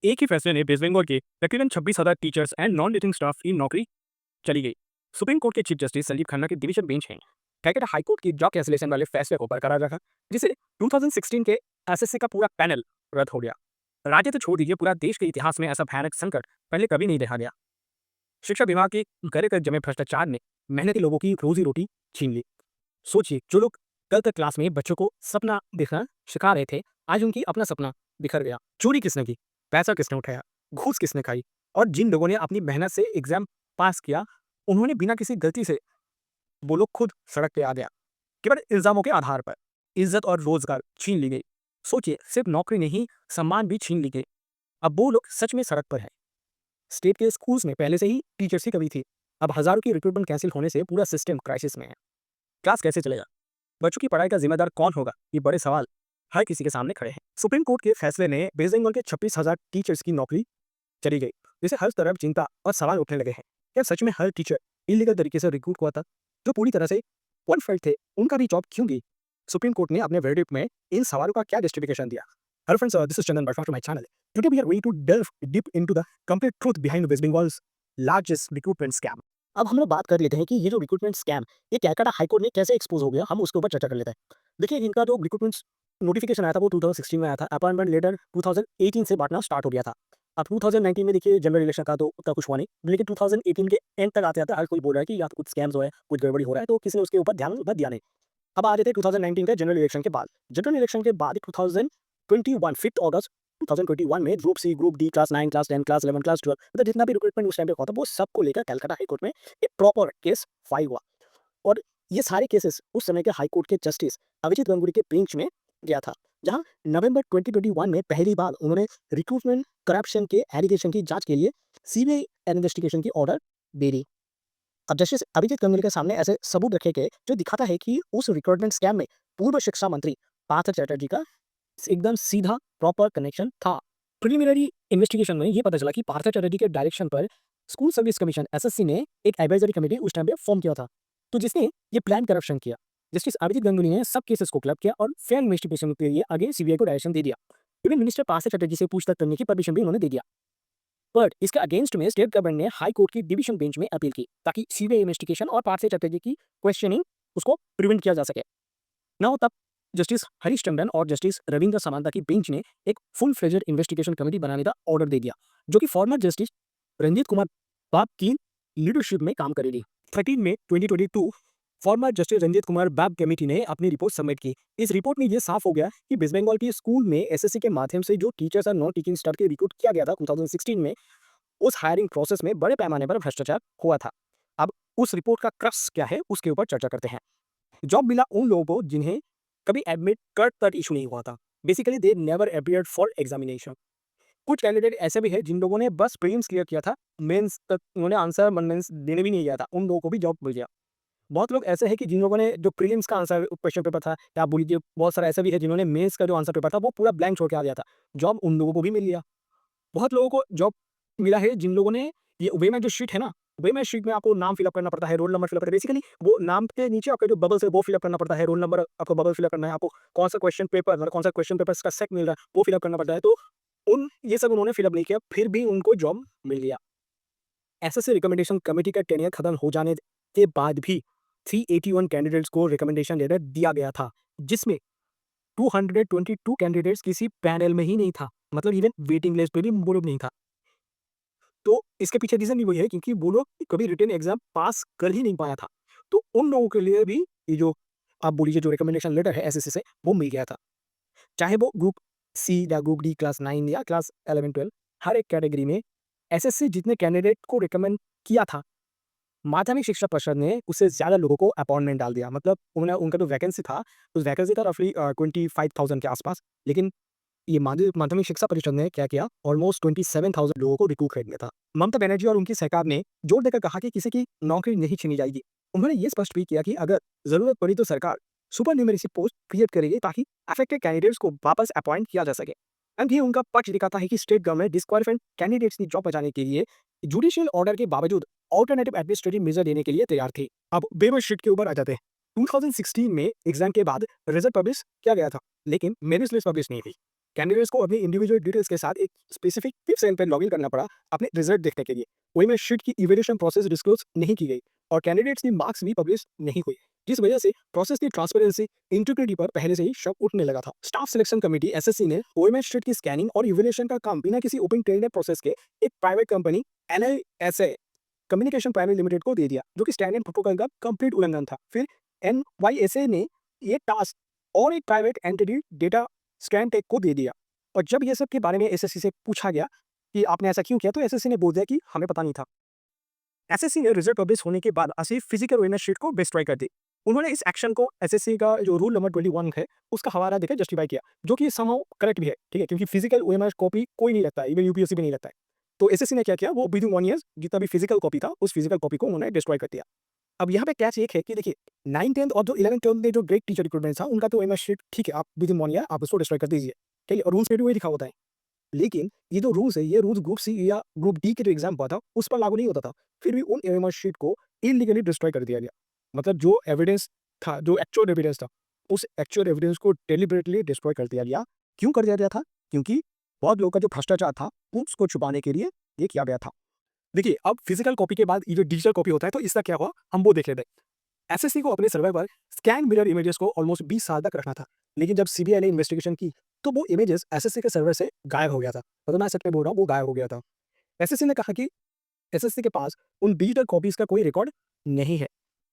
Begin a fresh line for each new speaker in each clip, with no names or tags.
एक ही फैसले ने वेस्ट बंगाल के तकरीबन 26,000 teachers and non teaching staff की नौकरी चली गई। सुप्रीम कोर्ट के चीफ जस्टिस संजीव खन्ना के डिवीजन बेंच हैं कैलकाटा हाई कोर्ट की जॉब कैंसिलेशन वाले फैसले को बरकरार रखा, जिसे 2016 के एसएससी का पूरा पैनल रद्द हो गया। राज्य तो छोड़ दीजिए, पूरा देश के इतिहास में ऐसा भयानक संकट पहले कभी नहीं देखा गया। शिक्षा विभाग के गले कर जमे भ्रष्टाचार ने मेहनती लोगों की रोजी रोटी छीन ली। सोचिए, जो लोग कल तक क्लास में बच्चों को सपना दिखना सिखा रहे थे, आज उनकी अपना सपना बिखर गया। चोरी किसने की, पैसा किसने उठाया, घूस किसने खाई, और जिन लोगों ने अपनी मेहनत से एग्जाम पास किया, उन्होंने बिना किसी गलती से वो लोग खुद सड़क पे आ गया। केवल इल्जामों के आधार पर इज्जत और रोजगार छीन ली गई। सोचिए, सिर्फ नौकरी नहीं, सम्मान भी छीन ली गई। अब वो लोग सच में सड़क पर है। स्टेट के स्कूल्स में पहले से ही टीचर्स की कमी थी, अब हजारों की रिक्रूटमेंट कैंसिल होने से पूरा सिस्टम क्राइसिस में है। क्लास कैसे चलेगा, बच्चों की पढ़ाई का जिम्मेदार कौन होगा, ये बड़े सवाल हर किसी के सामने खड़े हैं। सुप्रीम कोर्ट के फैसले ने वेस्ट बंगाल के 26,000 टीचर्स की नौकरी चली गई, जिससे हर तरफ चिंता और सवाल उठने लगे हैं। क्या सच में हर टीचर इलीगल तरीके से रिक्रूट हुआ था? जो पूरी तरह से क्वालिफाइड थे, उनका भी जॉब क्यों गई? सुप्रीम कोर्ट ने अपने वर्डिक्ट में इन सवालों का क्या जस्टिफिकेशन दिया? Hello friends, this is Chandan welcome to my channel. Today we are going to delve deep into the complete truth behind West Bengal's largest recruitment scam. अब हम लोग बात कर लेते हैं कि ये जो रिक्रूटमेंट स्कैम ये कैलकाटा हाईकोर्ट में कैसे एक्सपोज हो गया, हम उसके ऊपर चर्चा कर लेते हैं। देखिए, इनका जो रिक्रूटमेंट नोटिफिकेशन आया था वो 2016 में आया था, अपॉइंटमेंट लेटर 2018 से बांटना स्टार्ट हो गया था। अब 2019 में देखिए जनरल इलेक्शन का तो उतना कुछ हुआ नहीं, लेकिन 2018 के एंड तक आते आते हर कोई बोल रहा है कि या तो कुछ स्कैम्स हो रहा है, कुछ गड़बड़ी हो रहा है, तो किसी ने उसके ऊपर ध्यान मत दिया नहीं। अब आ जाते हैं 2019 के जनरल इलेक्शन के बाद। जनरल इलेक्शन के बाद 2021 5 अगस्त 2021 में group C, group D, class 9, class 10, class 11, class 12 मतलब जितना भी रिक्रूटमेंट उस टाइम पे हुआ था, वो सबको लेकर कलकत्ता हाई कोर्ट में एक प्रॉपर केस फाइल हुआ। और ये सारे केसेस उस समय के हाई कोर्ट के जस्टिस अभिजीत गंगुली के बेंच में गया था, जहां नवंबर 2021 में पहली बार उन्होंने रिक्रूटमेंट करप्शन के एलिगेशन की जांच के लिए सीबीआई इन्वेस्टिगेशन की ऑर्डर दे दी। अब जस्टिस अभिजीत गंगुली के सामने ऐसे सबूत रखे गए जो दिखाता है कि उस रिक्रूटमेंट स्कैम में पूर्व शिक्षा मंत्री पार्थ चैटर्जी का एकदम सीधा प्रॉपर कनेक्शन था। प्रिलिमिनरी इन्वेस्टिगेशन में ये पता चला कि पार्थ चैटर्जी के डायरेक्शन पर स्कूल सर्विस कमीशन एसएससी ने एक एडवाइजरी कमेटी उस टाइम पे फॉर्म किया था, तो जिसने ये प्लान करप्शन किया। जस्टिस अभिजीत गंगुली ने सब केसेस को क्लब किया और फेयर इन्वेस्टिगेशन के लिए आगे सीबीआई को डायरेक्शन दे दिया। इवन मिनिस्टर पार्थ चैटर्जी से पूछताछ करने की परमिशन भी उन्होंने दे दिया। बट इसके अगेंस्ट में स्टेट गवर्नमेंट ने हाई कोर्ट की डिवीजन बेंच में अपील की ताकि सीबीआई इन्वेस्टिगेशन और पार्थ चैटर्जी की क्वेश्चनिंग उसको प्रिवेंट किया जा सके। ना तब जस्टिस हरीश टंडन और जस्टिस रविंद्र समांता की बेंच ने एक फुल फ्लेजेड इन्वेस्टिगेशन कमेटी बनाने का ऑर्डर दे दिया, जो कि फॉर्मर जस्टिस रंजीत कुमार बाब की लीडरशिप में काम करेगी। 13 मई 2022 फॉर्मर जस्टिस रंजीत कुमार बाब कमेटी ने अपनी रिपोर्ट सबमिट की। इस रिपोर्ट में यह साफ हो गया कि वेस्ट बंगाल के स्कूल में एसएससी के माध्यम से जो टीचर्स और नॉन टीचिंग स्टाफ के रिक्रूट किया गया था 2016 में, उस हायरिंग प्रोसेस में बड़े पैमाने पर भ्रष्टाचार हुआ था। अब उस रिपोर्ट का क्रक्स क्या है, उसके ऊपर चर्चा करते हैं। जॉब मिला उन लोगों को जिन्हें कभी एडमिट कार्ड तक इशू नहीं हुआ था। Basically they never appeared for examination. कुछ कैंडिडेट ऐसे भी है जिन लोगों ने बस प्रीलिम्स क्लियर किया था, मेंस तक उन्होंने आंसर मेंस देने भी नहीं गया था, उन लोगों को भी जॉब मिल गया। बहुत लोग ऐसे हैं कि जिन लोगों ने जो प्रीलिम्स का आंसर क्वेश्चन पेपर था, या आप बोल लीजिए बहुत सारा ऐसा भी है जिन्होंने मेंस का जो आंसर पेपर था वो पूरा ब्लैंक छोड़ के आ गया था, जॉब उन लोगों को भी मिल गया। बहुत लोगों को जॉब मिला है जिन लोगों ने ये वे में जो शीट है ना, वे में शीट में आपको नाम फिलअप करना पड़ता है, रोल नंबर फिलअप करना है। बेसिकली वो नाम के नीचे आपके जो बबल्स है वो फिलअप करना पड़ता है, रोल नंबर आपको बबल फिलअप करना है, आपको कौन सा क्वेश्चन पेपर मतलब कौन सा क्वेश्चन पेपर का सेट मिल रहा है वो फिलअप करना पड़ता है। तो उन ये सब उन्होंने फिलअप नहीं किया, फिर भी उनको जॉब मिल गया। एसएससी रिकमेंडेशन कमेटी का टेन्योर खत्म हो जाने के बाद भी 381 कैंडिडेट्स को रिकमेंडेशन लेटर दिया गया था, जिसमें 222 कैंडिडेट्स किसी पैनल में ही नहीं था, मतलब इवन वेटिंग लिस्ट पे भी वो लोग नहीं था। तो इसके पीछे रीजन भी वही है क्योंकि वो लोग कभी रिटन एग्जाम पास कर ही नहीं पाया था। तो उन लोगों के लिए भी ये जो आप बोलिए जो रिकमेंडेशन लेटर है एसएससी से वो मिल गया था, चाहे वो ग्रुप सी या ग्रुप डी, क्लास 9 या क्लास 11 12, हर एक कैटेगरी में एसएससी जितने कैंडिडेट को रिकमेंड किया था, माध्यमिक शिक्षा परिषद ने उससे ज्यादा लोगों को अपॉइंटमेंट डाल दिया। मतलब उन्होंने उनका जो वैकेंसी था, उस वैकेंसी था रफली 25,000 के आसपास, लेकिन ये माध्यमिक शिक्षा परिषद ने क्या किया, ऑलमोस्ट 27,000 लोगों को रिक्रूट कर लिया था। ममता बनर्जी और उनकी सरकार ने जोर देकर कहा कि किसी की नौकरी नहीं छीनी जाएगी। उन्होंने ये स्पष्ट भी किया कि अगर जरूरत पड़ी तो सरकार सुपर न्यूमेरेसी पोस्ट क्रिएट करेगी ताकि अफेक्टेड कैंडिडेट्स को वापस अपॉइंट किया जा सके। एंड ये उनका पक्ष दिखाता है कि स्टेट गवर्नमेंट डिस्क्वालिफाइड कैंडिडेट्स की जॉब बचाने के लिए जुडिशियल ऑर्डर के बावजूद ऑल्टरनेटिव एडमिनिस्ट्रेटिव मेजर लेने के लिए तैयार थी। अब पेपर शीट के ऊपर आ जाते हैं। 2016 में एग्जाम के बाद रिजल्ट पब्लिश किया गया था, लेकिन मेरिट लिस्ट पब्लिश नहीं थी। कैंडिडेट्स को अपनी इंडिविजुअल डिटेल्स के साथ एक स्पेसिफिक वेबसाइट पर लॉगिन करना पड़ा अपने रिजल्ट देखने के लिए। वही में शीट की इवैल्यूएशन प्रोसेस डिस्क्लोज नहीं की गई और कैंडिडेट्स की मार्क्स भी पब्लिश नहीं हुई, जिस वजह से प्रोसेस की ट्रांसपेरेंसी इंटीग्रिटी पर पहले से ही शक उठने लगा था। स्टाफ सिलेक्शन कमेटी एसएससी ने ओएमएस शीट की स्कैनिंग और इवैल्यूएशन का काम बिना किसी ओपन टेंडर प्रोसेस के एक private company NISA communication private limited को दे दिया, जो कि स्टैंडर्ड प्रोटोकॉल का कंप्लीट उल्लंघन था। फिर एनवाईएसए ने ये टास्क और एक private entity data scan tech को दे दिया। और जब ये सब के बारे में एसएससी से पूछा गया कि आपने ऐसा क्यों किया, तो एसएससी ने बोल दिया कि हमें पता नहीं था। एसएससी ने रिजल्ट पब्लिश होने के बाद आसिफ फिजिकल ओएमएस शीट को डिस्ट्रॉय कर दी। उन्होंने इस एक्शन को एसएससी का जो रूल नंबर 21 है उसका हवाला देकर जस्टिफाई किया, जो कि समहाउ करेक्ट भी है, ठीक है, क्योंकि फिजिकल ओएमएस कॉपी कोई नहीं लगता है, इवन यूपीएससी भी नहीं लगता है। तो एसएससी ने क्या किया, वो विदिन 1 ईयर जितना भी फिजिकल कॉपी था उस फिजिकल कॉपी को उन्होंने डिस्ट्रॉय कर दिया। अब यहाँ पे कैच एक है कि देखिए 9 10th और जो 11 12 में जो ग्रेड टीचर रिक्रूटमेंट था उनका तो ओएमएस शीट ठीक है, आप विदिन 1 ईयर आप उसको डिस्ट्रॉय कर दीजिए, ठीक है, और रूल्स में भी वही लिखा होता है। लेकिन ये जो रूल्स है, ये रूल्स ग्रुप सी या ग्रुप डी के जो एग्जाम हुआ था उस पर लागू नहीं होता था। फिर भी उन ओएमआर शीट को इलीगली डिस्ट्रॉय कर दिया गया। मतलब जो एविडेंस था, जो एक्चुअल एविडेंस था, उस एक्चुअल एविडेंस को डेलिबरेटली डिस्ट्रॉय कर दिया गया। क्यों कर दिया गया था? क्योंकि बहुत लोगों का जो भ्रष्टाचार था उसको छुपाने के लिए ये किया गया था। देखिए, अब फिजिकल कॉपी के बाद ये जो डिजिटल कॉपी होता है, तो इसका क्या हुआ हम वो देख लेते हैं। एसएससी को अपने सर्वर पर स्कैन मिरर इमेजेस को ऑलमोस्ट 20 साल तक रखना था, लेकिन जब सीबीआई ने इन्वेस्टिगेशन की तो वो इमेजेस एसएससी के सर्वर से गायब हो गया था। मतलब मैं सच में बोल रहा हूँ, वो गायब हो गया था। एसएससी ने कहा कि एसएससी के पास उन डिजिटल कॉपीज का कोई रिकॉर्ड नहीं है।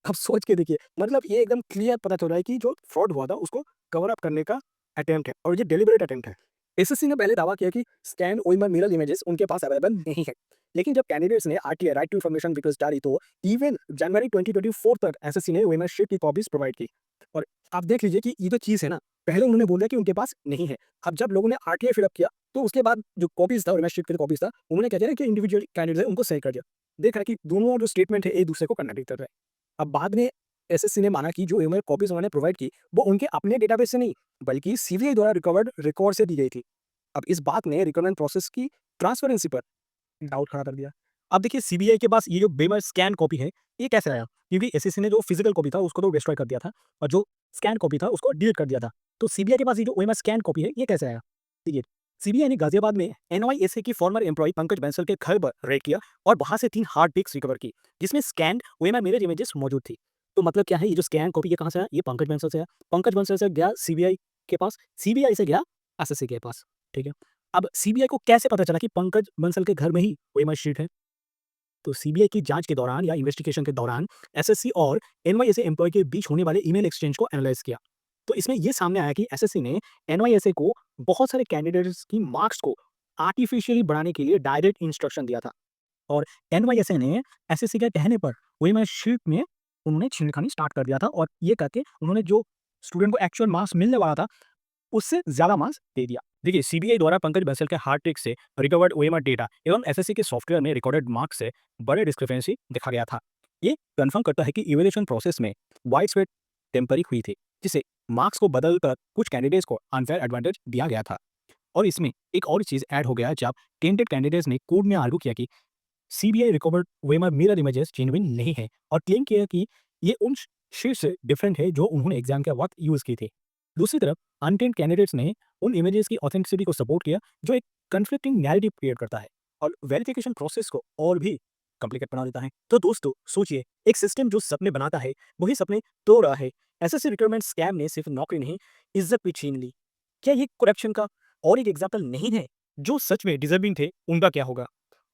अब सोच के देखिए, मतलब ये एकदम क्लियर पता चल रहा है कि जो फ्रॉड हुआ था उसको कवर अप करने का अटेम्प्ट है और ये डेलिबरेट अटेम्प्ट है। एसएससी ने पहले दावा किया कि स्कैन ओएमआर मिरर इमेजेस उनके पास अवेलेबल नहीं है, लेकिन जब कैंडिडेट्स ने RTI right to information request डाली तो इवन जनवरी 2024 तक एसएससी ने ओएमआर शीट की कॉपीज प्रोवाइड की। और आप देख लीजिए कि ये जो चीज़ है ना, पहले उन्होंने बोला कि उनके पास नहीं है। अब जब लोगों ने आरटीआई फिलअप किया तो उसके बाद जो कॉपीज था, ओएमआर शीट की कॉपीज था, उन्होंने क्या किया कि इंडिविजुअल कैंडिडेट है उनको सही कर दिया। देख रहा है कि दोनों जो स्टेटमेंट है एक दूसरे को कनेक्ट कर रहे हैं। अब बाद में एसएससी ने माना कि जो ओएमआर कॉपीज उन्होंने प्रोवाइड की वो उनके अपने डेटाबेस से नहीं, बल्कि सीबीआई द्वारा रिकवर्ड रिकॉर्ड से दी गई थी। अब इस बात ने रिक्रूटमेंट प्रोसेस की ट्रांसपेरेंसी पर डाउट खड़ा कर दिया। अब देखिए, सीबीआई के पास ये जो बेमर स्कैन कॉपी है, ये कैसे आया? क्योंकि एसएससी ने जो फिजिकल कॉपी था उसको तो डिस्ट्रॉय कर दिया था और जो स्कैन कॉपी था उसको डिलीट कर दिया था। तो सीबीआई के पास ये जो ओएमआर स्कैन कॉपी है, ये कैसे आया? देखिए, सीबीआई ने गाजियाबाद में एनवाईएसए की फॉर्मर एम्प्लॉय पंकज बंसल के घर पर रेड किया और वहां से 3 हार्ड डिस्क रिकवर की, जिसमें स्कैन्ड ओएमआर मिरर इमेजेस मौजूद थी। तो मतलब क्या है, ये जो स्कैन कॉपी ये कहां से आया? ये पंकज बंसल से आया। पंकज बंसल से गया सीबीआई के पास, सीबीआई से गया एसएससी के पास, ठीक है। अब सीबीआई को कैसे पता चला कि पंकज बंसल के घर में ही ओएमआर शीट है? तो सीबीआई की जांच के दौरान या इन्वेस्टिगेशन के दौरान एसएससी और एनवाईएसए एम्प्लॉय के बीच होने वाले ईमेल एक्सचेंज को एनालाइज किया। तो इसमें ये सामने आया कि एसएससी ने एनवाईएसए को बहुत सारे कैंडिडेट्स की मार्क्स को आर्टिफिशियली बढ़ाने के लिए डायरेक्ट इंस्ट्रक्शन दिया था और एनवाईएसए ने एसएससी के कहने पर ओएमआर शीट में उन्होंने छेड़खानी स्टार्ट कर दिया था और ये करके उन्होंने जो स्टूडेंट को एक्चुअल मार्क्स मिलने वाला था उससे ज़्यादा मार्क्स दे दिया। देखिए, सीबीआई द्वारा पंकज बंसल के हार्ड डिस्क से रिकवर्ड ओएमआर डेटा एवं एसएससी के सॉफ्टवेयर में रिकॉर्डेड मार्क्स से बड़े डिस्क्रिपेंसी दिखा गया था। ये कन्फर्म करता है कि इवैल्यूएशन प्रोसेस में वाइडस्प्रेड टेम्परिंग हुई थी, जिससे मार्क्स को बदलकर कुछ कैंडिडेट्स को अनफेयर एडवांटेज दिया गया था। और इसमें एक और चीज़ ऐड हो गया जब टेंटेड कैंडिडेट्स ने कोर्ट में आर्ग्यू किया कि CBI recovered OMR mirror images genuine नहीं है और क्लेम किया कि ये उन शीट से डिफरेंट है जो उन्होंने एग्जाम के वक्त यूज़ की थी। दूसरी तरफ अनटेंड कैंडिडेट्स ने उन इमेजेस की ऑथेंटिसिटी को सपोर्ट किया, जो एक कन्फ्लिक्टिंग नैरेटिव क्रिएट करता है और वेरिफिकेशन प्रोसेस को और भी कॉम्प्लिकेट बना देता है। तो दोस्तों सोचिए, एक सिस्टम जो सपने बनाता है वही सपने तोड़ रहा है। एसएससी रिक्रूटमेंट स्कैम ने सिर्फ नौकरी नहीं, इज्जत भी छीन ली। क्या ये करप्शन का और एक एग्जाम्पल नहीं है? जो सच में डिजर्विंग थे उनका क्या होगा?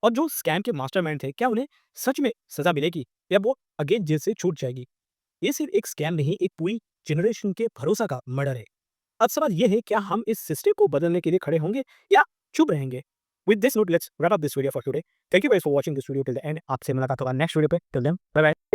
और जो स्कैम के मास्टरमाइंड थे, क्या उन्हें सच में सजा मिलेगी या वो अगेन जेल से छूट जाएगी? ये सिर्फ एक स्कैम नहीं, एक पूरी जनरेशन के भरोसा का मर्डर है। अब सवाल ये है, क्या हम इस सिस्टम को बदलने के लिए खड़े होंगे या चुप रहेंगे? With this note, let's wrap up this video for today. Thank you guys for watching this video till the end. आपसे मुलाकात होगा नेक्स्ट वीडियो पे। Till then, bye bye.